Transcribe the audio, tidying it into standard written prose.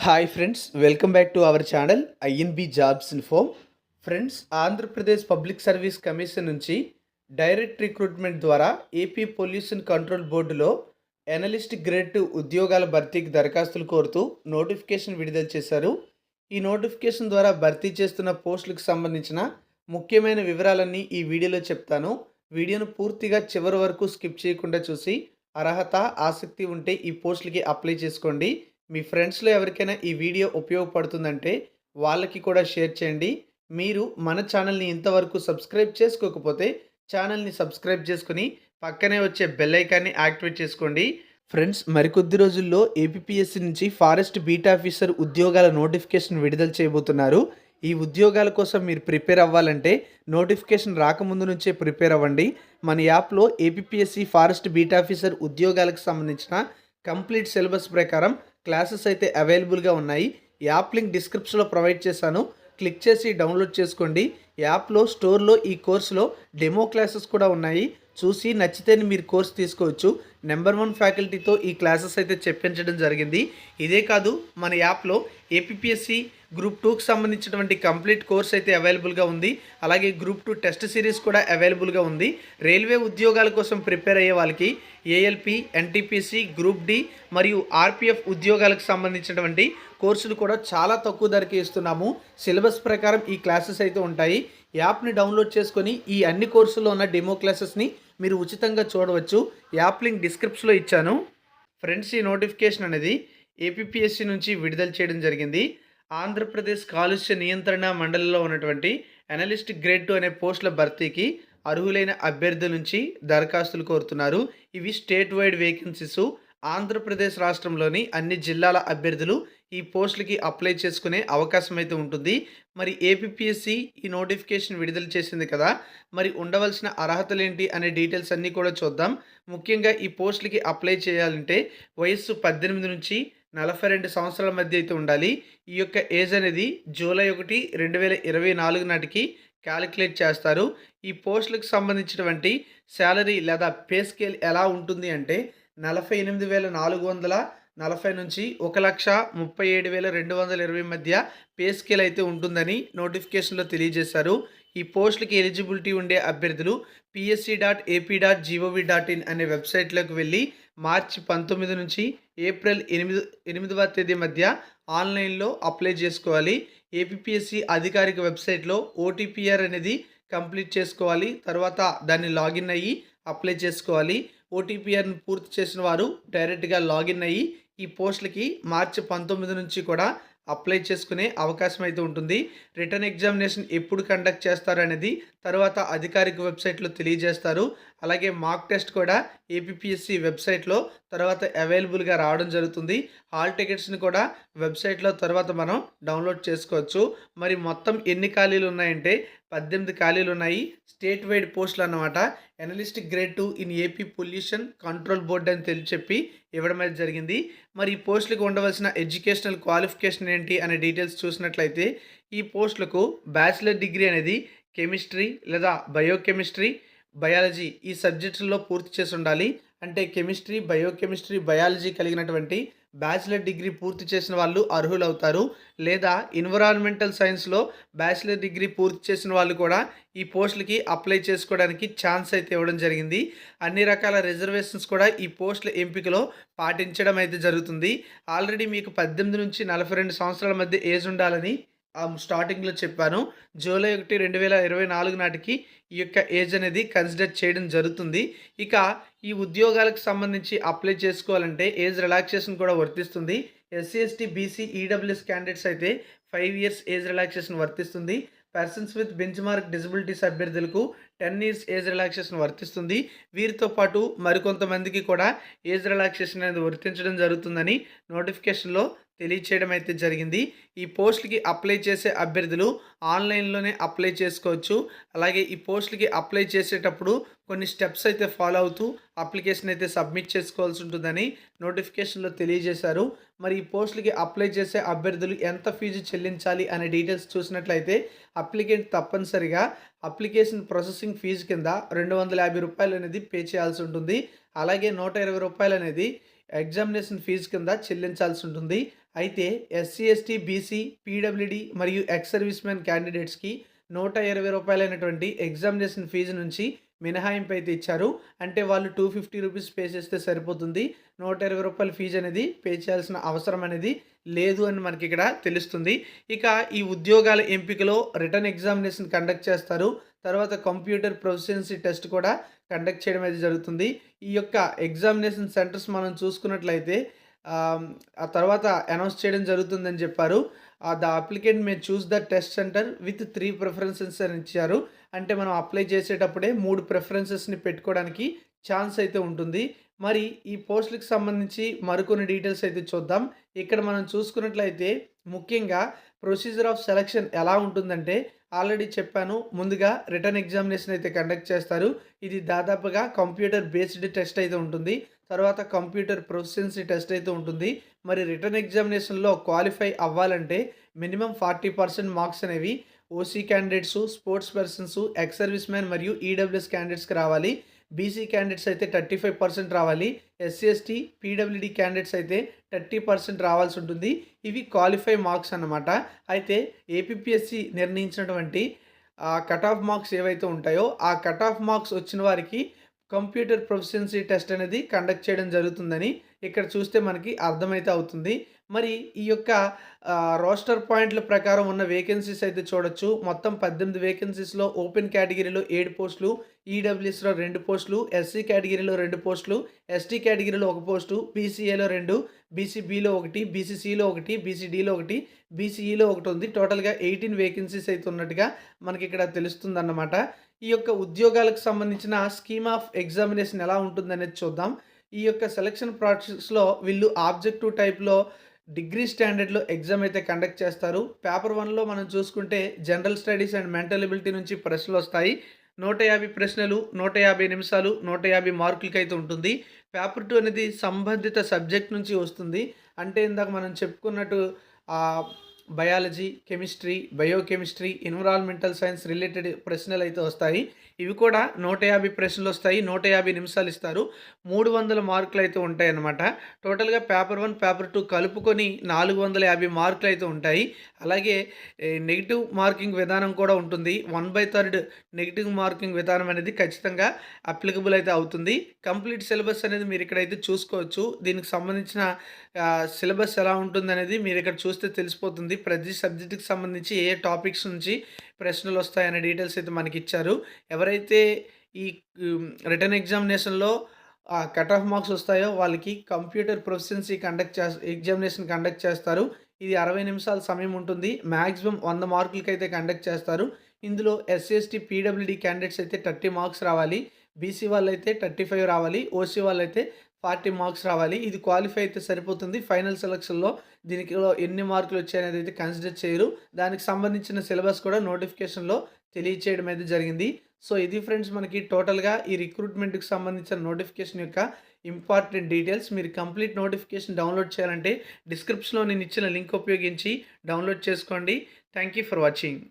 Hi friends, welcome back to our channel INB jobs info. Friends, Andhra Pradesh public service commission నుంచి direct recruitment ద్వారా AP pollution control బోర్డులో analyst grade 2 ఉద్యోగాల భర్తీకి దరఖాస్తులు కోరుతూ నోటిఫికేషన్ విడుదల చేశారు. ఈ నోటిఫికేషన్ ద్వారా భర్తీ చేస్తున్న పోస్టులకు సంబంధించిన ముఖ్యమైన వివరాలన్నీ ఈ వీడియోలో చెప్తాను. వీడియోను పూర్తిగా చివరి వరకు స్కిప్ చేయకుండా చూసి అర్హత, ఆసక్తి ఉంటే ఈ పోస్టులకి అప్లై చేసుకోండి. మీ ఫ్రెండ్స్లో ఎవరికైనా ఈ వీడియో ఉపయోగపడుతుందంటే వాళ్ళకి కూడా షేర్ చేయండి. మీరు మన ఛానల్ని ఇంతవరకు సబ్స్క్రైబ్ చేసుకోకపోతే ఛానల్ని సబ్స్క్రైబ్ చేసుకుని పక్కనే వచ్చే బెల్ ఐకాన్ని యాక్టివేట్ చేసుకోండి. ఫ్రెండ్స్, మరికొద్ది రోజుల్లో ఏపీపీఎస్సీ నుంచి ఫారెస్ట్ బీట్ ఆఫీసర్ ఉద్యోగాల నోటిఫికేషన్ విడుదల చేయబోతున్నారు. ఈ ఉద్యోగాల కోసం మీరు ప్రిపేర్ అవ్వాలంటే నోటిఫికేషన్ రాకముందు నుంచే ప్రిపేర్ అవ్వండి. మన యాప్లో ఏపీపీఎస్సీ ఫారెస్ట్ బీట్ ఆఫీసర్ ఉద్యోగాలకు సంబంధించిన కంప్లీట్ సిలబస్ ప్రకారం క్లాసెస్ అయితే అవైలబుల్గా ఉన్నాయి. యాప్ లింక్ డిస్క్రిప్షన్లో ప్రొవైడ్ చేశాను. క్లిక్ చేసి డౌన్లోడ్ చేసుకోండి. యాప్లో స్టోర్లో ఈ కోర్సులో డెమో క్లాసెస్ కూడా ఉన్నాయి. చూసి నచ్చితేనే మీరు కోర్స్ తీసుకోవచ్చు. నెంబర్ 1 ఫ్యాకల్టీతో ఈ క్లాసెస్ అయితే చెప్పించడం జరిగింది. ఇదే కాదు, మన యాప్లో ఏపీపీఎస్సీ గ్రూప్ 2కి సంబంధించినటువంటి కంప్లీట్ కోర్స్ అయితే అవైలబుల్గా ఉంది. అలాగే గ్రూప్ 2 టెస్ట్ సిరీస్ కూడా అవైలబుల్గా ఉంది. రైల్వే ఉద్యోగాల కోసం ప్రిపేర్ అయ్యే వాళ్ళకి ఏఎల్పి, ఎన్టీపీసీ, గ్రూప్ డి మరియు ఆర్పిఎఫ్ ఉద్యోగాలకు సంబంధించినటువంటి కోర్సులు కూడా చాలా తక్కువ ధరకే ఇస్తున్నాము. సిలబస్ ప్రకారం ఈ క్లాసెస్ అయితే ఉంటాయి. యాప్ని డౌన్లోడ్ చేసుకొని ఈ అన్ని కోర్సుల్లో ఉన్న డెమో క్లాసెస్ని మీరు ఉచితంగా చూడవచ్చు. యాప్ లింక్ డిస్క్రిప్షన్లో ఇచ్చాను. ఫ్రెండ్స్, ఈ నోటిఫికేషన్ అనేది ఏపీపీఎస్సీ నుంచి విడుదల చేయడం జరిగింది. ఆంధ్రప్రదేశ్ కాలుష్య నియంత్రణ మండలిలో ఉన్నటువంటి అనలిస్ట్ గ్రేడ్ 2 అనే పోస్టుల భర్తీకి అర్హులైన అభ్యర్థుల నుంచి దరఖాస్తులు కోరుతున్నారు. ఇవి స్టేట్ వైడ్ వేకెన్సీస్. ఆంధ్రప్రదేశ్ రాష్ట్రంలోని అన్ని జిల్లాల అభ్యర్థులు ఈ పోస్టులకి అప్లై చేసుకునే అవకాశం అయితే ఉంటుంది. మరి ఏపీపీఎస్సీ ఈ నోటిఫికేషన్ విడుదల చేసింది కదా, మరి ఉండవలసిన అర్హతలు ఏంటి అనే డీటెయిల్స్ అన్నీ కూడా చూద్దాం. ముఖ్యంగా ఈ పోస్టులకి అప్లై చేయాలంటే వయస్సు 18 నుంచి 42 సంవత్సరాల మధ్య అయితే ఉండాలి. ఈ యొక్క ఏజ్ అనేది జూలై 1, 2024 నాటికి క్యాలిక్యులేట్ చేస్తారు. ఈ పోస్టులకు సంబంధించినటువంటి శాలరీ లేదా పే స్కేల్ ఎలా ఉంటుంది అంటే 48,440 నుంచి 1,37,220 మధ్య పే స్కేల్ అయితే ఉంటుందని నోటిఫికేషన్లో తెలియజేశారు. ఈ పోస్టులకి ఎలిజిబిలిటీ ఉండే అభ్యర్థులు psc.ap.gov.in అనే వెబ్సైట్లోకి వెళ్ళి మార్చి 19 నుంచి ఏప్రిల్ 8వ తేదీ మధ్య ఆన్లైన్లో అప్లై చేసుకోవాలి. ఏపీపీఎస్సీ అధికారిక వెబ్సైట్లో ఓటీపీఆర్ అనేది కంప్లీట్ చేసుకోవాలి. తర్వాత దాన్ని లాగిన్ అయ్యి అప్లై చేసుకోవాలి. ఓటీపీఆర్ని పూర్తి చేసిన వారు డైరెక్ట్గా లాగిన్ అయ్యి ఈ పోస్టులకి మార్చి 19 నుంచి కూడా అప్లై చేసుకునే అవకాశం అయితే ఉంటుంది. రిటర్న్ ఎగ్జామినేషన్ ఎప్పుడు కండక్ట్ చేస్తారు అనేది తర్వాత అధికారిక వెబ్సైట్లో తెలియజేస్తారు. అలాగే మాక్ టెస్ట్ కూడా ఏపీపీఎస్సీ వెబ్సైట్లో తర్వాత అవైలబుల్గా రావడం జరుగుతుంది. హాల్ టికెట్స్ని కూడా వెబ్సైట్లో తర్వాత మనం డౌన్లోడ్ చేసుకోవచ్చు. మరి మొత్తం ఎన్ని ఖాళీలు ఉన్నాయంటే 18 ఖాళీలు ఉన్నాయి. స్టేట్ వైడ్ పోస్టులు అన్నమాట. Analyst grade 2 in AP pollution control board అని చెప్పి ఇవ్వడం అయితే జరిగింది. మరి ఈ పోస్టులకు ఉండవలసిన ఎడ్యుకేషనల్ క్వాలిఫికేషన్ ఏంటి అనే డీటెయిల్స్ చూసినట్లయితే ఈ పోస్టులకు బ్యాచిలర్ డిగ్రీ అనేది కెమిస్ట్రీ లేదా బయోకెమిస్ట్రీ, బయాలజీ ఈ సబ్జెక్టుల్లో పూర్తి చేసి ఉండాలి. అంటే కెమిస్ట్రీ, బయోకెమిస్ట్రీ, బయాలజీ కలిగినటువంటి బ్యాచిలర్ డిగ్రీ పూర్తి చేసిన వాళ్ళు అర్హులు అవుతారు. లేదా ఎన్విరాన్మెంటల్ సైన్స్లో బ్యాచిలర్ డిగ్రీ పూర్తి చేసిన వాళ్ళు కూడా ఈ పోస్టులకి అప్లై చేసుకోవడానికి ఛాన్స్ అయితే ఇవ్వడం జరిగింది. అన్ని రకాల రిజర్వేషన్స్ కూడా ఈ పోస్టుల ఎంపికలో పాటించడం అయితే జరుగుతుంది. ఆల్రెడీ మీకు 18 నుంచి 42 సంవత్సరాల మధ్య ఏజ్ ఉండాలని స్టార్టింగ్లో చెప్పాను. జూలై 1, 2024 నాటికి ఈ యొక్క ఏజ్ అనేది కన్సిడర్ చేయడం జరుగుతుంది. ఇక ఈ ఉద్యోగాలకు సంబంధించి అప్లై చేసుకోవాలంటే ఏజ్ రిలాక్సేషన్ కూడా వర్తిస్తుంది. SC, ST, BC, EWS candidates అయితే 5 years ఏజ్ రిలాక్సేషన్ వర్తిస్తుంది. Persons with bench mark disabilities అభ్యర్థులకు 10 years ఏజ్ రిలాక్సేషన్ వర్తిస్తుంది. వీరితో పాటు మరికొంతమందికి కూడా ఏజ్ రిలాక్సేషన్ అనేది వర్తించడం జరుగుతుందని నోటిఫికేషన్లో తెలియచేయడం అయితే జరిగింది. ఈ పోస్టులకి అప్లై చేసే అభ్యర్థులు ఆన్లైన్లోనే అప్లై చేసుకోవచ్చు. అలాగే ఈ పోస్టులకి అప్లై చేసేటప్పుడు కొన్ని స్టెప్స్ అయితే ఫాలో అవుతూ అప్లికేషన్ అయితే సబ్మిట్ చేసుకోవాల్సి ఉంటుందని నోటిఫికేషన్లో తెలియజేశారు. మరి ఈ పోస్టులకి అప్లై చేసే అభ్యర్థులు ఎంత ఫీజు చెల్లించాలి అనే డీటెయిల్స్ చూసినట్లయితే అప్లికెంట్ తప్పనిసరిగా అప్లికేషన్ ప్రాసెసింగ్ ఫీజు కింద 250 రూపాయలు అనేది పే చేయాల్సి ఉంటుంది. అలాగే 120 రూపాయలు అనేది ఎగ్జామినేషన్ ఫీజు కింద చెల్లించాల్సి ఉంటుంది. అయితే ఎస్సీ, ఎస్టీ, బీసీ, పీడబ్ల్యూడీ మరియు ఎక్స్ సర్వీస్ మ్యాన్ క్యాండిడేట్స్‌కి రూ. 120 ఎగ్జామినేషన్ ఫీజు నుంచి మినహాయింపు అయితే ఇచ్చారు. అంటే వాళ్ళు రూ. 250 పే చేస్తే సరిపోతుంది. రూ. 120 ఫీజు అనేది పే చేయాల్సిన అవసరం అనేది లేదు అని మనకి ఇక్కడ తెలుస్తుంది. ఇక ఈ ఉద్యోగాల ఎంపికలో రిటన్ ఎగ్జామినేషన్ కండక్ట్ చేస్తారు. తర్వాత కంప్యూటర్ ప్రొఫిషియన్సీ టెస్ట్ కూడా కండక్ట్ చేయడం అయితే జరుగుతుంది. ఈ యొక్క ఎగ్జామినేషన్ సెంటర్స్ మనం చూసుకున్నట్లయితే ఆ తర్వాత అనౌన్స్ చేయడం జరుగుతుందని చెప్పారు. The applicant May choose the test centre with 3 preferences అని ఇచ్చారు. అంటే మనం అప్లై చేసేటప్పుడే 3 ప్రిఫరెన్సెస్‌ని పెట్టుకోవడానికి ఛాన్స్ అయితే ఉంటుంది. మరి ఈ పోస్టులకు సంబంధించి మరికొన్ని డీటెయిల్స్ అయితే చూద్దాం. ఇక్కడ మనం చూసుకున్నట్లయితే ముఖ్యంగా ప్రొసీజర్ ఆఫ్ సెలక్షన్ ఎలా ఉంటుందంటే ఆల్రెడీ చెప్పాను. ముందుగా రిటన్ ఎగ్జామినేషన్ అయితే కండక్ట్ చేస్తారు. ఇది దాదాపుగా కంప్యూటర్ బేస్డ్ టెస్ట్ అయితే ఉంటుంది. తర్వాత కంప్యూటర్ ప్రొఫిషియన్సీ టెస్ట్ అయితే ఉంటుంది. మరి రిటన్ ఎగ్జామినేషన్‌లో క్వాలిఫై అవ్వాలంటే మినిమమ్ 40% మార్క్స్ అనేవి OC candidates, sports persons, ex service man మరియు ఈడబ్ల్యూఎస్ క్యాండిడేట్స్‌కి రావాలి. బీసీ క్యాండిడేట్స్ అయితే 35% రావాలి. ఎస్సీ, ఎస్టీ, పీడబ్ల్యూడీ క్యాండిడేట్స్ అయితే 30% రావాల్సి ఉంటుంది. ఇవి క్వాలిఫై మార్క్స్ అన్నమాట. అయితే ఏపీపీఎస్సీ నిర్ణయించినటువంటి కట్ ఆఫ్ మార్క్స్ ఏవైతే ఉంటాయో ఆ కట్ ఆఫ్ మార్క్స్ వచ్చిన వారికి కంప్యూటర్ ప్రొఫిషియన్సీ టెస్ట్ అనేది కండక్ట్ చేయడం జరుగుతుందని ఇక్కడ చూస్తే మనకి అర్థమైతే అవుతుంది. మరి ఈ యొక్క రోస్టర్ పాయింట్ల ప్రకారం ఉన్న వేకెన్సీస్ అయితే చూడొచ్చు. మొత్తం 18 వేకెన్సీస్‌లో ఓపెన్ కేటగిరీలో 7 పోస్టులు, ఈడబ్ల్యూఎస్‌లో 2 పోస్టులు, ఎస్సీ కేటగిరీలో 2 పోస్టులు, ఎస్టీ కేటగిరీలో 1 పోస్టు, బీసీఏలో 2, బీసీబీలో 1, బీసీసీలో 1, బీసీడీలో 1, బీసీఈలో 1 ఉంది. టోటల్‌గా 18 వేకెన్సీస్ అయితే ఉన్నట్టుగా మనకి ఇక్కడ తెలుస్తుందన్నమాట. ఈ యొక్క ఉద్యోగాలకు సంబంధించిన స్కీమ్ ఆఫ్ ఎగ్జామినేషన్ ఎలా ఉంటుందనేది చూద్దాం. ఈ యొక్క సెలక్షన్ ప్రాసెస్‌లో వీళ్ళు ఆబ్జెక్టివ్ టైప్‌లో డిగ్రీ స్టాండర్డ్‌లో ఎగ్జామ్ అయితే కండక్ట్ చేస్తారు. పేపర్ 1లో మనం చూసుకుంటే general studies and mental ability నుంచి ప్రశ్నలొస్తాయి. 150 ప్రశ్నలు, 150 నిమిషాలు, 150 మార్కులకైతే ఉంటుంది. పేపర్ 2 అనేది సంబంధిత సబ్జెక్ట్ నుంచి వస్తుంది. అంటే ఇందాక మనం చెప్పుకున్నట్టు biology, chemistry, biochemistry, environmental science related ప్రశ్నలు అయితే వస్తాయి. ఇవి కూడా 150 ప్రశ్నలు వస్తాయి. 150 నిమిషాలు ఇస్తారు. 300 మార్కులు అయితే ఉంటాయన్నమాట. టోటల్‌గా పేపర్ 1, పేపర్ 2 కలుపుకొని 450 మార్కులు అయితే ఉంటాయి. అలాగే నెగెటివ్ మార్కింగ్ విధానం కూడా ఉంటుంది. 1/3 నెగెటివ్ మార్కింగ్ విధానం అనేది ఖచ్చితంగా అప్లికబుల్ అయితే అవుతుంది. కంప్లీట్ సిలబస్ అనేది మీరు ఇక్కడైతే చూసుకోవచ్చు. దీనికి సంబంధించిన సిలబస్ ఎలా ఉంటుందనేది మీరు ఇక్కడ చూస్తే తెలిసిపోతుంది. ప్రతి సబ్జెక్ట్‌కి సంబంధించి ఏ టాపిక్స్ నుంచి ప్రశ్నలు వస్తాయనే డీటెయిల్స్ అయితే మనకి ఇచ్చారు. ఎవరైతే ఈ రిటన్ ఎగ్జామినేషన్‌లో కట్ ఆఫ్ మార్క్స్ వస్తాయో వాళ్ళకి కంప్యూటర్ ప్రొఫిషియన్సీ ఎగ్జామినేషన్ కండక్ట్ చేస్తారు. ఇది 60 నిమిషాల సమయం ఉంటుంది. మాక్సిమం 100 మార్కులకైతే కండక్ట్ చేస్తారు. ఇందులో ఎస్సీ, ఎస్టీ, పీడబ్ల్యూడీ క్యాండిడేట్స్ అయితే 30 మార్క్స్ రావాలి. బీసీ వాళ్ళైతే 35 రావాలి. ఓసీ వాళ్ళైతే 40 మార్క్స్ రావాలి. ఇది క్వాలిఫై అయితే సరిపోతుంది. ఫైనల్ సెలక్షన్‌లో దీనికిలో ఎన్ని మార్కులు వచ్చాయనేది అయితే కన్సిడర్ చేయరు. దానికి సంబంధించిన సిలబస్ కూడా నోటిఫికేషన్‌లో తెలియచేయడం అయితే జరిగింది. సో ఇది ఫ్రెండ్స్ మనకి టోటల్‌గా ఈ రిక్రూట్మెంట్‌కి సంబంధించిన నోటిఫికేషన్ యొక్క ఇంపార్టెంట్ డీటెయిల్స్. మీరు కంప్లీట్ నోటిఫికేషన్ డౌన్లోడ్ చేయాలంటే డిస్క్రిప్షన్‌లో నేను ఇచ్చిన లింక్ ఉపయోగించి డౌన్లోడ్ చేసుకోండి. Thank you for watching.